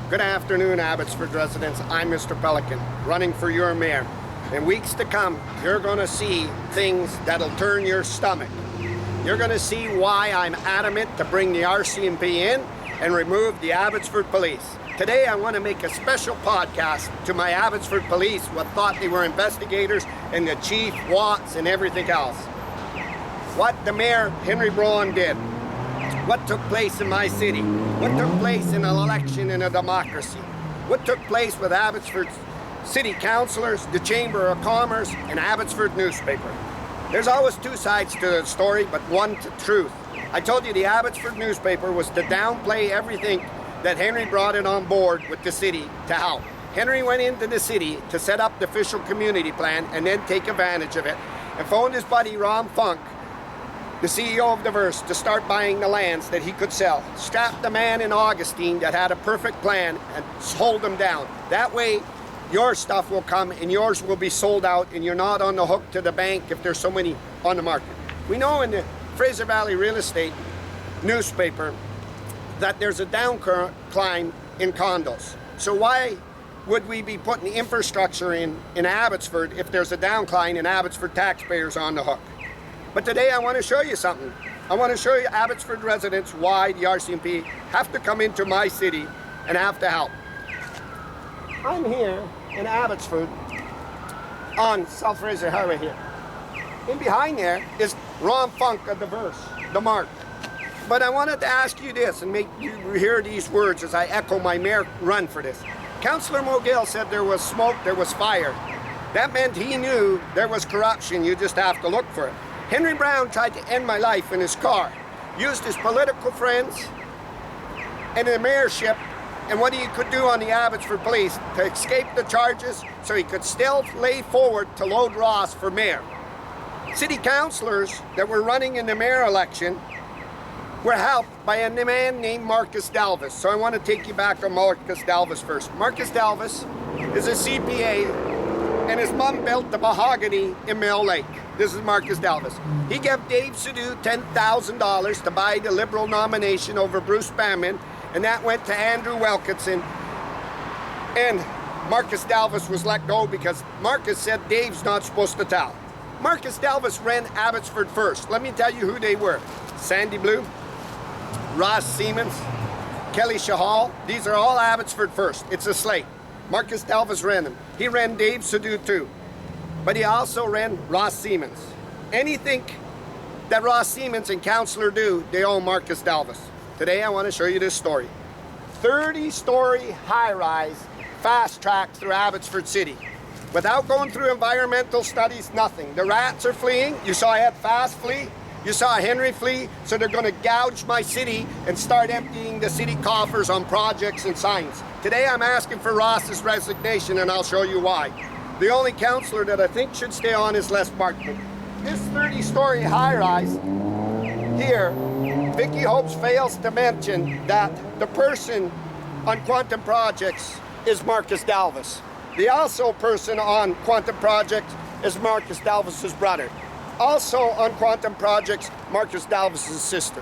Good afternoon, Abbotsford residents. I'm Mr. Pelican, running for your mayor. In weeks to come, you're going to see things that'll turn your stomach. You're going to see why I'm adamant to bring the RCMP in and remove the Abbotsford police. Today, I want to make a special podcast to my Abbotsford police who thought they were investigators, and the chief, Watts, and everything else. What the mayor, Henry Braun, did. What took place in my city? What took place in an election in a democracy? What took place with Abbotsford city councillors, the Chamber of Commerce, and Abbotsford newspaper? There's always two sides to the story, but one to truth. I told you the Abbotsford newspaper was to downplay everything that Henry brought in on board with the city to help. Henry went into the city to set up the official community plan and then take advantage of it, and phoned his buddy Ron Funk, the CEO of Diverse, to start buying the lands that he could sell. Strapped the man in Augustine that had a perfect plan and hold him down. That way, your stuff will come and yours will be sold out, and you're not on the hook to the bank if there's so many on the market. We know in the Fraser Valley Real Estate newspaper that there's a downcline in condos. So why would we be putting infrastructure in Abbotsford if there's a downcline and Abbotsford taxpayers on the hook? But today I want to show you something. I want to show you Abbotsford residents why the RCMP have to come into my city and have to help. I'm here in Abbotsford on South Fraser Highway here. In behind there is Ron Funk of Diverse, the Mark. But I wanted to ask you this and make you hear these words as I echo my mayor run for this. Councillor Mogill said there was smoke, there was fire. That meant he knew there was corruption, you just have to look for it. Henry Brown tried to end my life in his car, used his political friends and the mayorship and what he could do on the Abbotsford police to escape the charges so he could still lay forward to load Ross for mayor. City councillors that were running in the mayor election were helped by a man named Marcus Dalvis. So I want to take you back on Marcus Dalvis first. Marcus Dalvis is a CPA, and his mom built the mahogany in Mill Lake. This is Marcus Dalvis. He gave Dave Sadu $10,000 to buy the Liberal nomination over Bruce Banman, and that went to Andrew Wilkinson. And Marcus Dalvis was let go because Marcus said Dave's not supposed to tell. Marcus Dalvis ran Abbotsford first. Let me tell you who they were. Sandy Blue, Ross Siemens, Kelly Shahal. These are all Abbotsford first. It's a slate. Marcus Dalvis ran them. He ran Dave Sadu too. But he also ran Ross Siemens. Anything that Ross Siemens and Councillor do, they owe Marcus Dalvis. Today I want to show you this story. 30-story high-rise fast track through Abbotsford City. Without going through environmental studies, nothing. The rats are fleeing. You saw Ed Fast flee. You saw Henry flee. So they're going to gouge my city and start emptying the city coffers on projects and signs. Today I'm asking for Ross's resignation, and I'll show you why. The only councillor that I think should stay on is Les Markman. This 30-story high-rise here, Vicky Hopes fails to mention that the person on Quantum Projects is Marcus Dalvis. The also person on Quantum Projects is Marcus Dalvis's brother. Also on Quantum Projects, Marcus Dalvis's sister.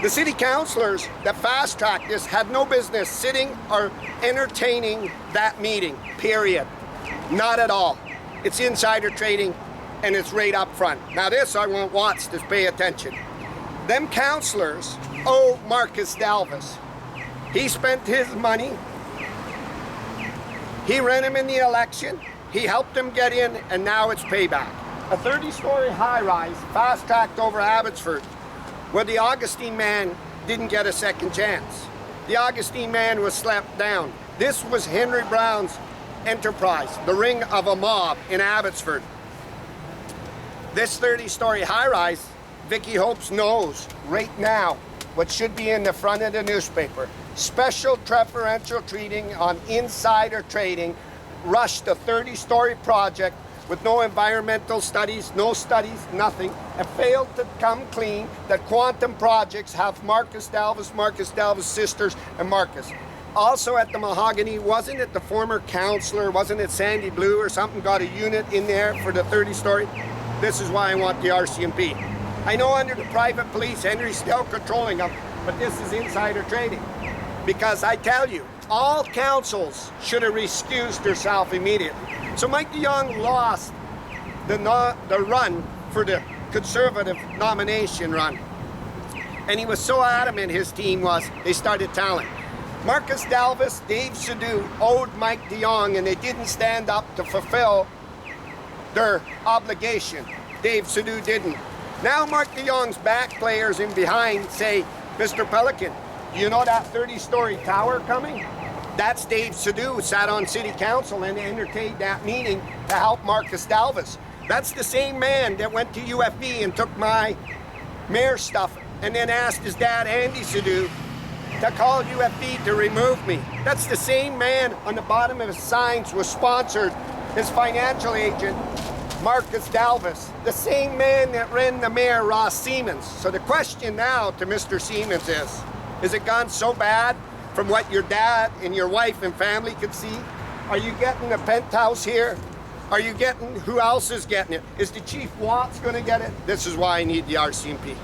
The city councillors that fast-tracked this had no business sitting or entertaining that meeting, period. Not at all. It's insider trading, and it's right up front. Now this, I want Watts to pay attention. Them councillors owe Marcus Dalvis. He spent his money. He ran him in the election. He helped him get in, and now it's payback. A 30-story high-rise, fast-tracked over Abbotsford, where the Augustine man didn't get a second chance. The Augustine man was slapped down. This was Henry Brown's enterprise, the ring of a mob in Abbotsford. This 30-story high-rise, Vicky Hopes knows right now what should be in the front of the newspaper. Special preferential treating on insider trading, rushed a 30-story project with no environmental studies, no studies, nothing, and failed to come clean that Quantum Projects have Marcus Dalvis' sisters, and Marcus. Also at the Mahogany, wasn't it the former councillor, wasn't it Sandy Blue or something, got a unit in there for the 30-story? This is why I want the RCMP. I know under the private police, Henry's still controlling them, but this is insider trading. Because I tell you, all councils should have recused themselves immediately. So Mike DeYoung lost the run for the Conservative nomination run. And he was so adamant, his team was, they started talent. Marcus Dalvis, Dave Sadu owed Mike DeYoung, and they didn't stand up to fulfill their obligation. Dave Sadu didn't. Now Mark DeYoung's back players in behind say, Mr. Pelican, you know that 30-story tower coming? That's Dave Sadu, sat on city council and entertained that meeting to help Marcus Dalvis. That's the same man that went to UFB and took my mayor stuff and then asked his dad, Andy Sadu, to call UFB to remove me. That's the same man on the bottom of his signs was sponsored, his financial agent, Marcus Dalvis, the same man that ran the mayor, Ross Siemens. So the question now to Mr. Siemens is it gone so bad from what your dad and your wife and family could see? Are you getting a penthouse here? Are you getting, who else is getting it? Is the Chief Watts gonna get it? This is why I need the RCMP.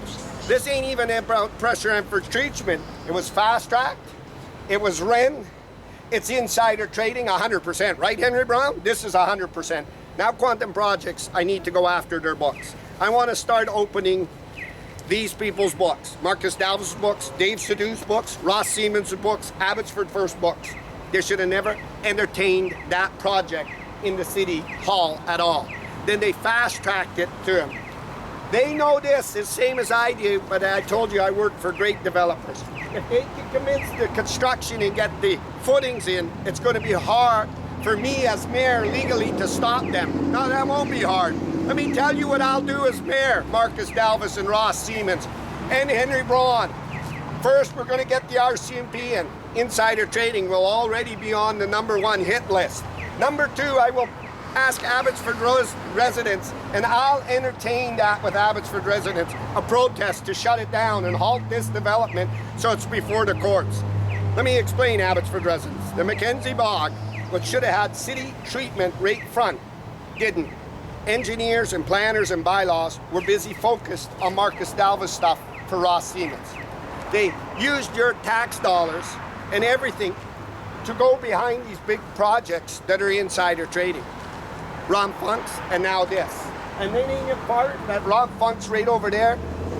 This ain't even about pressure infiltration. It was fast-tracked, it was Ren, it's insider trading 100%, right, Henry Brown? This is 100%. Now Quantum Projects, I need to go after their books. I want to start opening these people's books. Marcus Dalvis' books, Dave Sadu's books, Ross Siemens' books, Abbotsford First books. They should have never entertained that project in the city hall at all. Then they fast-tracked it to him. They know this as same as I do, but I told you I work for great developers. If they can commence the construction and get the footings in, it's going to be hard for me as mayor legally to stop them. No, that won't be hard. Let me tell you what I'll do as mayor, Marcus Dalvis and Ross Siemens and Henry Braun. First, we're going to get the RCMP in. Insider trading will already be on the #1 hit list. Number 2, I will ask Abbotsford residents, and I'll entertain that with Abbotsford residents, a protest to shut it down and halt this development so it's before the courts. Let me explain, Abbotsford residents. The Mackenzie Bog, which should have had city treatment right front, didn't. Engineers and planners and bylaws were busy focused on Marcus Dalvis stuff for Ross Siemens. They used your tax dollars and everything to go behind these big projects that are insider trading. Ron Funk's and now this. And then in your part, that Ron Funk's right over there,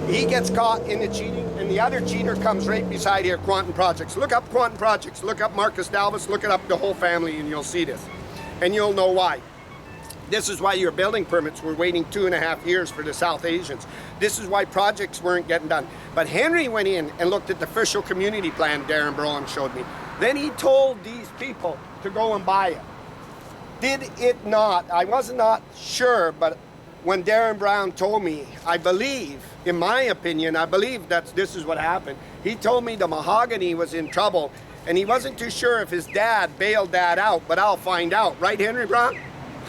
he gets caught in the cheating, and the other cheater comes right beside here, Quantum Projects. Look up Quantum Projects, look up Marcus Dalvis, look it up the whole family, and you'll see this. And you'll know why. This is why your building permits were waiting 2.5 years for the South Asians. This is why projects weren't getting done. But Henry went in and looked at the official community plan Darren Brown showed me. Then he told these people to go and buy it. Did it not? I was not sure, but when Darren Brown told me, I believe, in my opinion, I believe that this is what happened. He told me the mahogany was in trouble, and he wasn't too sure if his dad bailed that out, but I'll find out. Right, Henry Brown?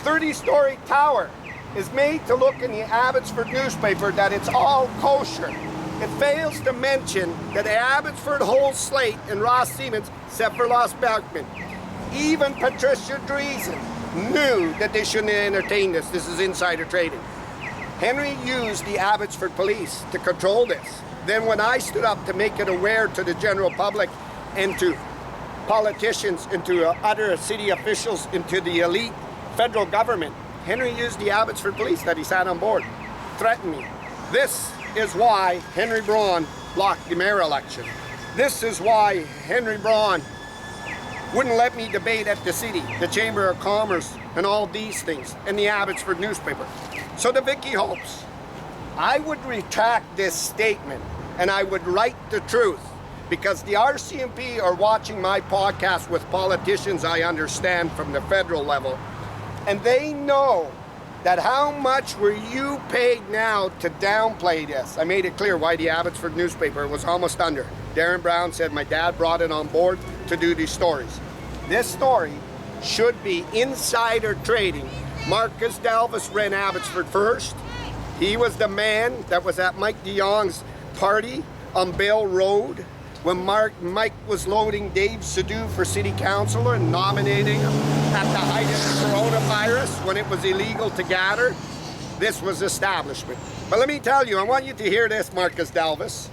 30-story tower is made to look in the Abbotsford newspaper that it's all kosher. It fails to mention that the Abbotsford whole slate and Ross Siemens, except for Lost Berkman, even Patricia Dreesen knew that they shouldn't entertain this. This is insider trading. Henry used the Abbotsford police to control this. Then when I stood up to make it aware to the general public and to politicians and to other city officials and to the elite federal government, Henry used the Abbotsford police that he sat on board, threatened me. This is why Henry Braun blocked the mayor election. This is why Henry Braun wouldn't let me debate at the city, the Chamber of Commerce, and all these things, and the Abbotsford newspaper. So to Vicky Hopes, I would retract this statement, and I would write the truth, because the RCMP are watching my podcast with politicians I understand from the federal level, and they know that how much were you paid now to downplay this? I made it clear why the Abbotsford newspaper was almost under. Darren Brown said my dad brought it on board to do these stories. This story should be insider trading. Marcus Dalvis ran Abbotsford first. He was the man that was at Mike DeYoung's party on Bell Road when Mike was loading Dave Sadu for city councilor and nominating him at the height of the coronavirus when it was illegal to gather. This was establishment. But let me tell you, I want you to hear this, Marcus Dalvis,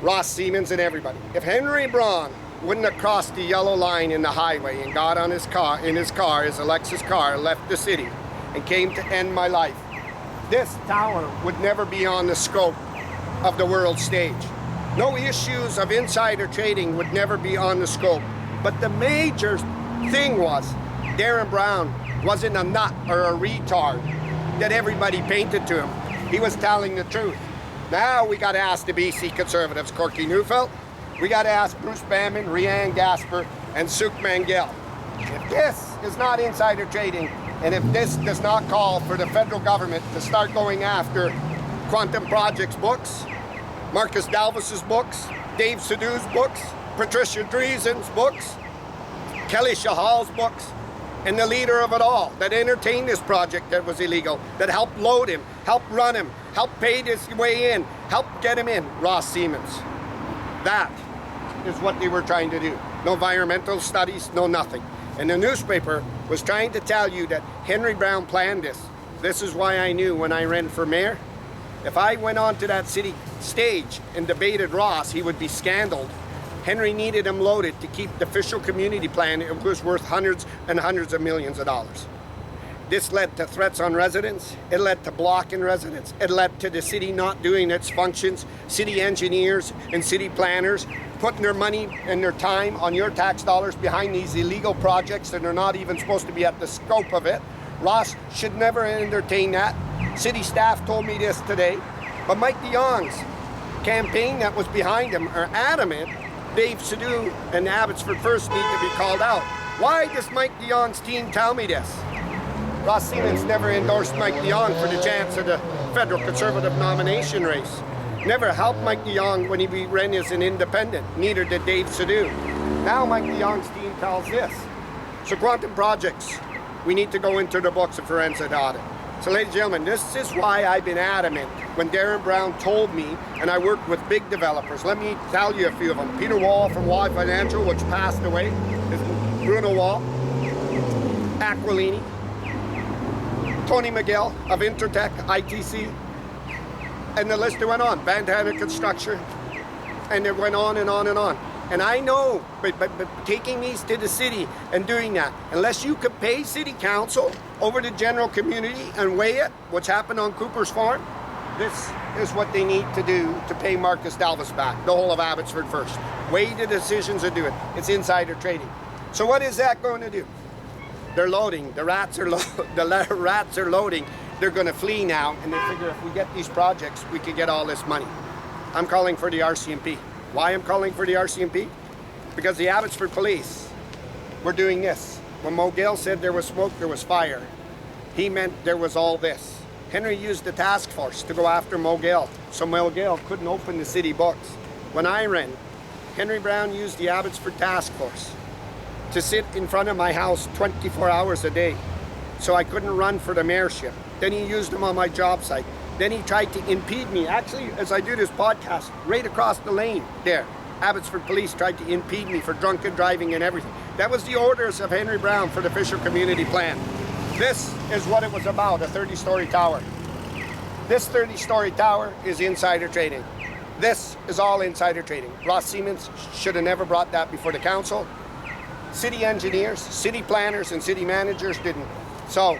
Ross Siemens, and everybody. If Henry Braun wouldn't have crossed the yellow line in the highway and got on his car, his Lexus car, left the city and came to end my life, this tower would never be on the scope of the world stage. No issues of insider trading would never be on the scope. But the major thing was Darren Brown wasn't a nut or a retard that everybody painted to him. He was telling the truth. Now we got to ask the BC Conservatives, Corky Neufeld. We got to ask Bruce Bamman, Rianne Gasper, and Suk Mangel. If this is not insider trading, and if this does not call for the federal government to start going after Quantum Project's books, Marcus Dalvis's books, Dave Sidhu's books, Patricia Dreesen's books, Kelly Shahal's books, and the leader of it all that entertained this project that was illegal, that helped load him, helped run him, helped pay his way in, helped get him in, Ross Siemens. That is what they were trying to do. No environmental studies, no nothing. And the newspaper was trying to tell you that Henry Brown planned this. This is why I knew when I ran for mayor, if I went onto that city stage and debated Ross, he would be scandaled. Henry needed him loaded to keep the official community plan. It was worth hundreds and hundreds of millions of dollars. This led to threats on residents. It led to blocking residents. It led to the city not doing its functions. City engineers and city planners putting their money and their time on your tax dollars behind these illegal projects that are not even supposed to be at the scope of it. Ross should never entertain that. City staff told me this today, but Mike de Jong's campaign that was behind him are adamant Dave Sidhu and Abbotsford First need to be called out. Why does Mike de Jong's team tell me this? Ross Siemens never endorsed Mike de Jong for the chance of the federal Conservative nomination race. Never helped Mike de Jong when he ran as an independent. Neither did Dave Sidhu. Now Mike de Jong's team tells this. So Quantum Projects, we need to go into the books of forensic audit. So ladies and gentlemen, this is why I've been adamant when Darren Brown told me, and I worked with big developers. Let me tell you a few of them. Peter Wall from Y Financial, which passed away, Bruno Wall, Aquilini, Tony McGill of Intertech, ITC, and the list went on. Bandana Construction, and it went on and on and on. And I know, but taking these to the city and doing that, unless you could pay city council over the general community and weigh it, what's happened on Cooper's Farm, this is what they need to do to pay Marcus Dalvis back, the whole of Abbotsford First. Weigh the decisions and do it. It's insider trading. So what is that going to do? They're loading. The rats are loading. They're going to flee now, and they figure if we get these projects, we can get all this money. I'm calling for the RCMP. Why I'm calling for the RCMP? Because the Abbotsford police were doing this. When Mo Gill said there was smoke, there was fire. He meant there was all this. Henry used the task force to go after Mo Gill, so Mo Gill couldn't open the city books. When I ran, Henry Brown used the Abbotsford task force to sit in front of my house 24 hours a day, so I couldn't run for the mayorship. Then he used them on my job site. Then he tried to impede me. Actually, as I do this podcast, right across the lane there, Abbotsford police tried to impede me for drunken driving and everything. That was the orders of Henry Brown for the official community plan. This is what it was about, a 30-story tower. This 30-story tower is insider trading. This is all insider trading. Ross Siemens should have never brought that before the council. City engineers, city planners, and city managers didn't. So,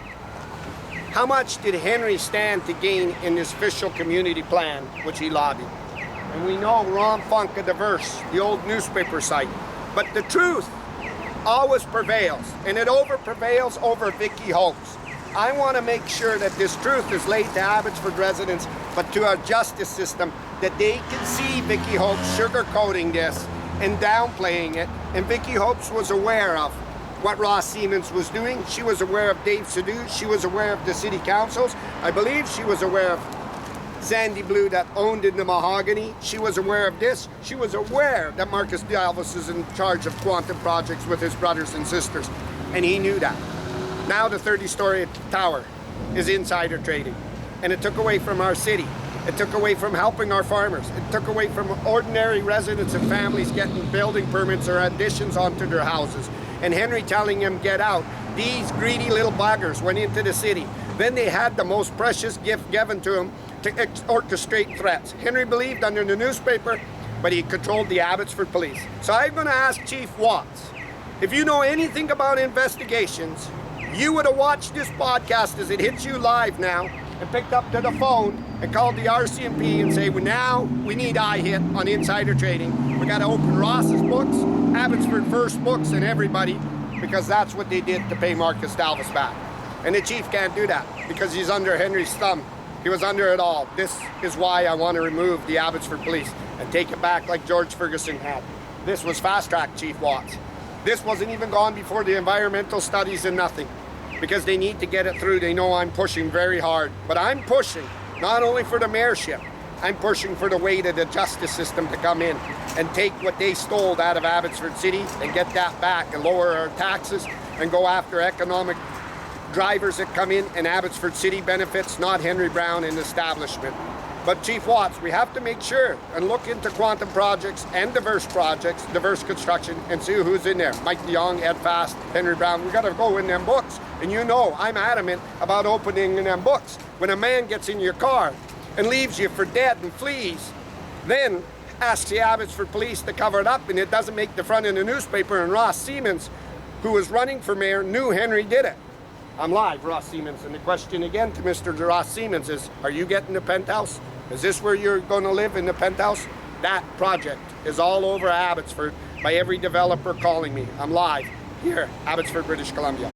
how much did Henry stand to gain in this official community plan, which he lobbied? And we know Ron Funk of Diverse, the old newspaper site. But the truth always prevails, and it prevails over Vicky Hopes. I want to make sure that this truth is laid to Abbotsford residents, but to our justice system, that they can see Vicky Hopes sugarcoating this and downplaying it. And Vicky Hopes was aware of what Ross Siemens was doing. She was aware of Dave Sidhu. She was aware of the city councils. I believe she was aware of Sandy Blue that owned in the mahogany. She was aware of this. She was aware that Marcus Dalvis is in charge of Quantum Projects with his brothers and sisters. And he knew that. Now the 30-story tower is insider trading. And it took away from our city. It took away from helping our farmers. It took away from ordinary residents and families getting building permits or additions onto their houses. And Henry telling him, get out. These greedy little buggers went into the city. Then they had the most precious gift given to him to orchestrate threats. Henry believed under the newspaper but he controlled the Abbotsford Police. So I'm going to ask Chief Watts, if you know anything about investigations, you would have watched this podcast as it hits you live now and picked up to the phone and called the RCMP and say, well, now we need IHIT on insider trading. We got to open Ross's books, Abbotsford First books, and everybody, because that's what they did to pay Marcus Dalvis back. And the chief can't do that because he's under Henry's thumb. He was under it all. This is why I want to remove the Abbotsford Police and take it back like George Ferguson had. This was fast-track, Chief Watts. This wasn't even gone before the environmental studies and nothing, because they need to get it through. They know I'm pushing very hard. But I'm pushing not only for the mayorship, I'm pushing for the weight of the justice system to come in and take what they stole out of Abbotsford City and get that back and lower our taxes and go after economic drivers that come in, and Abbotsford City benefits, not Henry Brown and establishment. But Chief Watts, we have to make sure and look into quantum projects and diverse construction, and see who's in there. Mike DeYoung, Ed Fast, Henry Brown. We got to go in them books. And you know I'm adamant about opening in them books. When a man gets in your car and leaves you for dead and flees, then asks the Abbotsford Police to cover it up, and it doesn't make the front of the newspaper, and Ross Siemens, who was running for mayor, knew Henry did it. I'm live, Ross Siemens, and the question again to Mr. Ross Siemens is, are you getting the penthouse? Is this where you're going to live, in the penthouse? That project is all over Abbotsford by every developer calling me. I'm live here, Abbotsford, British Columbia.